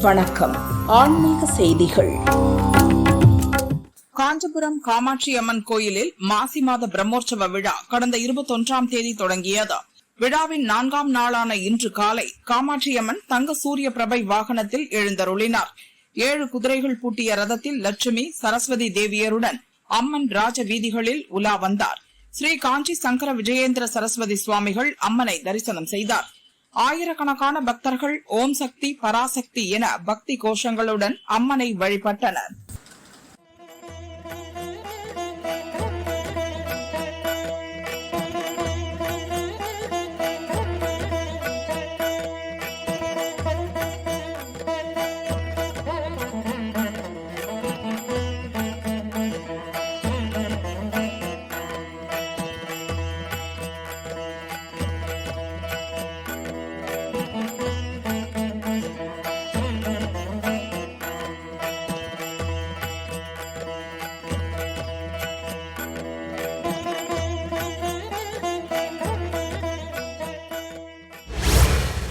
வணக்கம். ஆன்மீக செய்திகள். காஞ்சிபுரம் காமாட்சி அம்மன் கோயிலில் மாசி மாத பிரம்மோற்சவ விழா கடந்த 21ஆம் தேதி தொடங்கியது. விழாவின் 4ஆம் நாளான இன்று காலை காமாட்சி அம்மன் தங்க சூரிய பிரபை வாகனத்தில் எழுந்தருளினார். 7 குதிரைகள் பூட்டிய ரதத்தில் லட்சுமி சரஸ்வதி தேவியருடன் அம்மன் ராஜ வீதிகளில் உலா வந்தார். ஸ்ரீ காஞ்சி சங்கர விஜயேந்திர சரஸ்வதி சுவாமிகள் அம்மனை தரிசனம் செய்தார். ஆயிரக்கணக்கான பக்தர்கள் ஓம் சக்தி பராசக்தி என பக்தி கோஷங்களுடன் அம்மனை வழிபட்டனர்.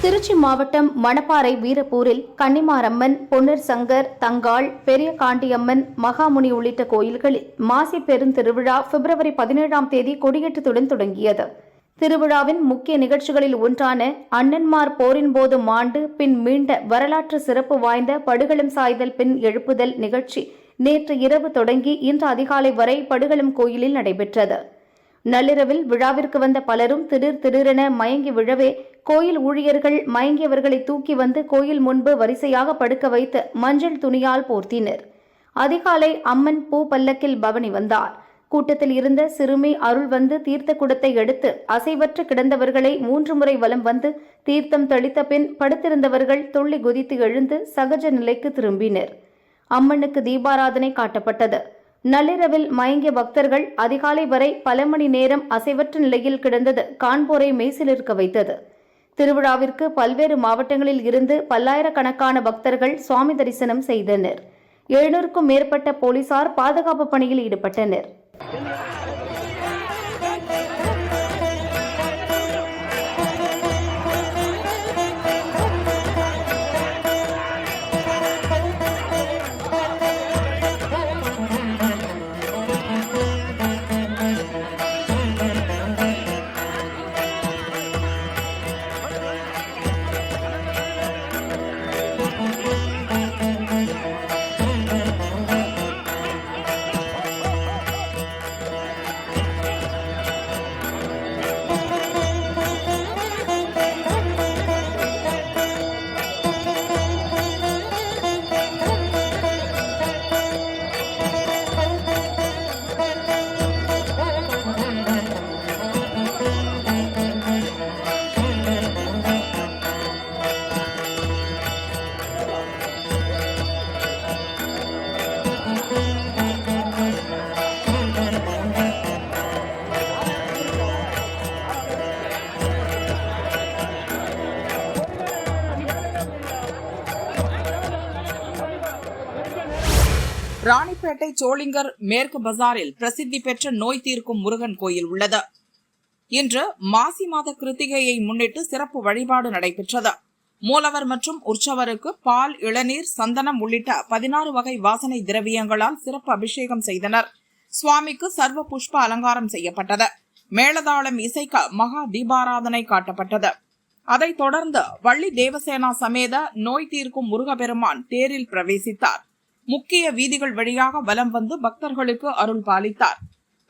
திருச்சி மாவட்டம் மணப்பாறை வீரப்பூரில் கன்னிமாரம்மன், பொன்னர் சங்கர், தங்காள், பெரிய காண்டியம்மன், மகாமுனி உள்ளிட்ட கோயில்களில் மாசி பெருந்திருவிழா பிப்ரவரி 17ஆம் தேதி கொடியேற்றத்துடன் தொடங்கியது. திருவிழாவின் முக்கிய நிகழ்ச்சிகளில் ஒன்றான அண்ணன்மார் போரின் போது மாண்டு பின் மீண்ட வரலாற்று சிறப்பு வாய்ந்த படுகளம் சாய்தல் பின் எழுப்புதல் நிகழ்ச்சி நேற்று இரவு தொடங்கி இன்று அதிகாலை வரை படுகளம் கோயிலில் நடைபெற்றது. நள்ளிரவில் விழாவிற்கு வந்த பலரும் திடீரென மயங்கி விழவே கோயில் ஊழியர்கள் மயங்கியவர்களை தூக்கி வந்து கோயில் முன்பு வரிசையாக படுக்க வைத்து மஞ்சள் துணியால் போர்த்தினர். அதிகாலை அம்மன் பூ பல்லக்கில் பவனி வந்தார். கூட்டத்தில் இருந்த சிறுமி அருள் வந்து தீர்த்த குடத்தை எடுத்து அசைவற்று கிடந்தவர்களை 3 முறை வலம் வந்து தீர்த்தம் தெளித்த பின் படுத்திருந்தவர்கள் துள்ளி குதித்து எழுந்து சகஜ நிலைக்கு திரும்பினர். அம்மனுக்கு தீபாராதனை காட்டப்பட்டது. நள்ளிரவில் மயங்கிய பக்தர்கள் அதிகாலை வரை பல மணி நேரம் அசைவற்ற நிலையில் கிடந்தது காண்போரை மெய்சிலிருக்க வைத்தது. திருவிழாவிற்கு பல்வேறு மாவட்டங்களில் இருந்து பல்லாயிரக்கணக்கான பக்தர்கள் சுவாமி தரிசனம் செய்தனர். 700க்கும் மேற்பட்ட போலீசார் பாதுகாப்பு பணியில் ஈடுபட்டனர். ராணிப்பேட்டை சோளிங்கர் மேற்கு பஜாரில் பிரசித்தி பெற்ற நோய் தீர்க்கும் முருகன் கோயில் உள்ளது. இன்று மாசி மாத கிருத்திகையை முன்னிட்டு சிறப்பு வழிபாடு நடைபெற்றது. மூலவர் மற்றும் உற்சவருக்கு பால், இளநீர், சந்தனம் உள்ளிட்ட 16 வகை வாசனை திரவியங்களால் சிறப்பு அபிஷேகம் செய்தனர். சுவாமிக்கு சர்வ புஷ்ப அலங்காரம் செய்யப்பட்டது. மேளதாளம் இசைக்க மகா தீபாராதனை காட்டப்பட்டது. அதைத் தொடர்ந்து வள்ளி தேவசேனா சமேத நோய் தீர்க்கும் முருகப்பெருமான் தேரில் பிரவேசித்தார். முக்கிய வீதிகள் வழியாக வலம் வந்து பக்தர்களுக்கு அருள் பாலித்தார்.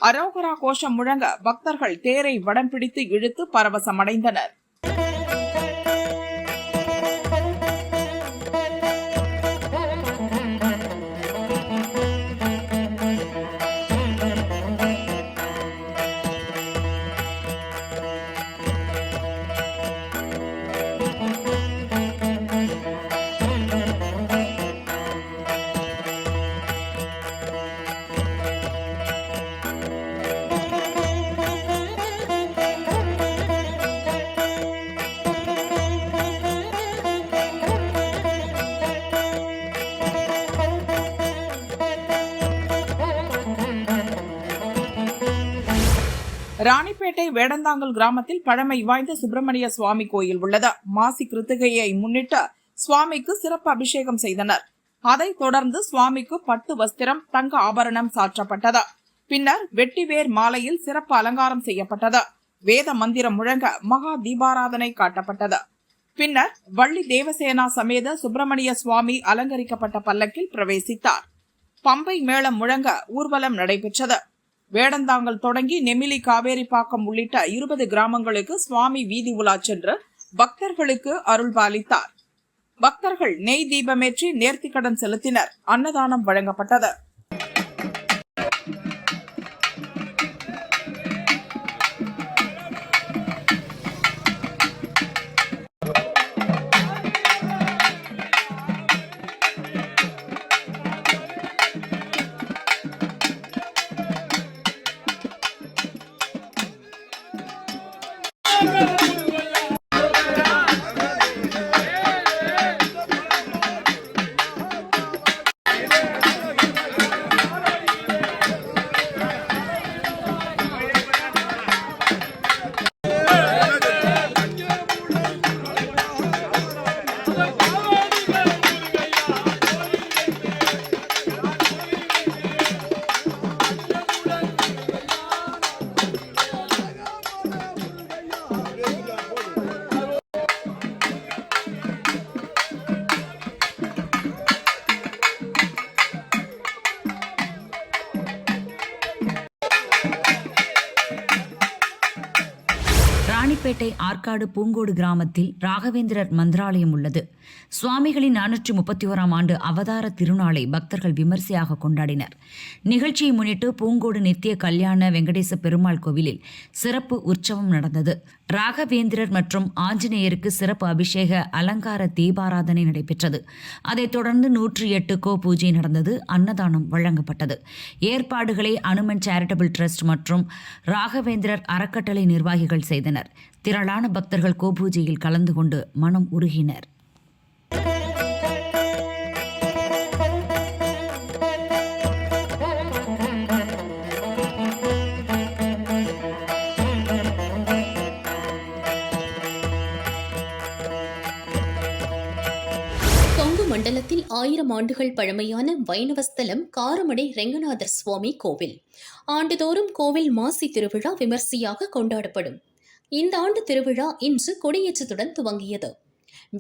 அரோகரா கோஷம் முழங்க பக்தர்கள் தேரை வடம் பிடித்து இழுத்து பரவசமடைந்தனர். ராணிப்பேட்டை வேடந்தாங்கல் கிராமத்தில் பழமை வாய்ந்த சுப்பிரமணிய சுவாமி கோயில் உள்ளது. மாசி கிருத்திகையை முன்னிட்டு சுவாமிக்கு சிறப்பு அபிஷேகம் செய்தனர். அதைத் தொடர்ந்து சுவாமிக்கு பட்டு வஸ்திரம், தங்க ஆபரணம் சாற்றப்பட்டது. பின்னர் வெட்டிவேர் மாலையில் சிறப்பு அலங்காரம் செய்யப்பட்டது. வேத மந்திரம் முழங்க மகா தீபாராதனை காட்டப்பட்டது. பின்னர் வள்ளி தேவசேனா சமேத சுப்பிரமணிய சுவாமி அலங்கரிக்கப்பட்ட பல்லக்கில் பிரவேசித்தார். பம்பை மேளம் முழங்க ஊர்வலம் நடைபெற்றது. வேடந்தாங்கல் தொடங்கி நெமிலி, காவேரிப்பாக்கம் உள்ளிட்ட 20 கிராமங்களுக்கு சுவாமி வீதி உலா சென்று பக்தர்களுக்கு அருள்பாலித்தார். பக்தர்கள் நெய் தீபமேற்றி நேர்த்திக்கடன் செலுத்தினர். அன்னதானம் வழங்கப்பட்டது. ராணிப்பேட்டை ஆற்காடு பூங்கோடு கிராமத்தில் ராகவேந்திரர் மந்திராலயம் உள்ளது. சுவாமிகளின் 431ஆம் ஆண்டு அவதார திருநாளை பக்தர்கள் விமர்சையாக கொண்டாடினர். நிகழ்ச்சியை முன்னிட்டு பூங்கோடு நித்திய கல்யாண வெங்கடேச பெருமாள் கோவிலில் சிறப்பு உற்சவம் நடந்தது. ராகவேந்திரர் மற்றும் ஆஞ்சநேயருக்கு சிறப்பு அபிஷேக அலங்கார தீபாராதனை நடைபெற்றது. அதைத் தொடர்ந்து 108 கோ பூஜை நடந்தது. அன்னதானம் வழங்கப்பட்டது. ஏற்பாடுகளை அனுமன் சேரிட்டபிள் டிரஸ்ட் மற்றும் ராகவேந்திரர் அறக்கட்டளை நிர்வாகிகள் செய்தனர். திரளான பக்தர்கள் கோபூஜையில் கலந்து கொண்டு மனம் உருகினர். கொங்கு மண்டலத்தில் 1000 ஆண்டுகள் பழமையான வைணவஸ்தலம் காரமடை ரெங்கநாதர் சுவாமி கோவில். ஆண்டுதோறும் கோவில் மாசி திருவிழா விமர்சையாக கொண்டாடப்படும். இந்த ஆண்டு திருவிழா இன்று கொடியேற்றத்துடன் துவங்கியது.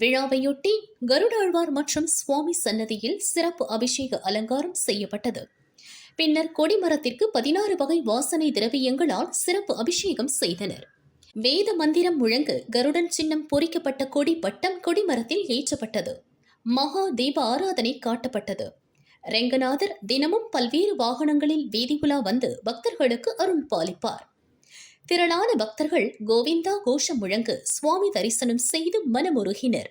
விழாவையொட்டி கருடாழ்வார் மற்றும் சுவாமி சன்னதியில் சிறப்பு அபிஷேக அலங்காரம் செய்யப்பட்டது. பின்னர் கொடிமரத்திற்கு 16 வகை வாசனை திரவியங்களால் சிறப்பு அபிஷேகம் செய்தனர். வேத மந்திரம் முழங்க கருடன் சின்னம் பொறிக்கப்பட்ட கொடி பட்டம் கொடிமரத்தில் ஏற்றப்பட்டது. மகா தீப ஆராதனை காட்டப்பட்டது. ரெங்கநாதர் தினமும் பல்வேறு வாகனங்களில் வீதி உலா வந்து பக்தர்களுக்கு அருள் பாலிப்பார். திரளான பக்தர்கள் கோவிந்தா கோஷம் முழங்க சுவாமி தரிசனம் செய்து மனமுருகினர்.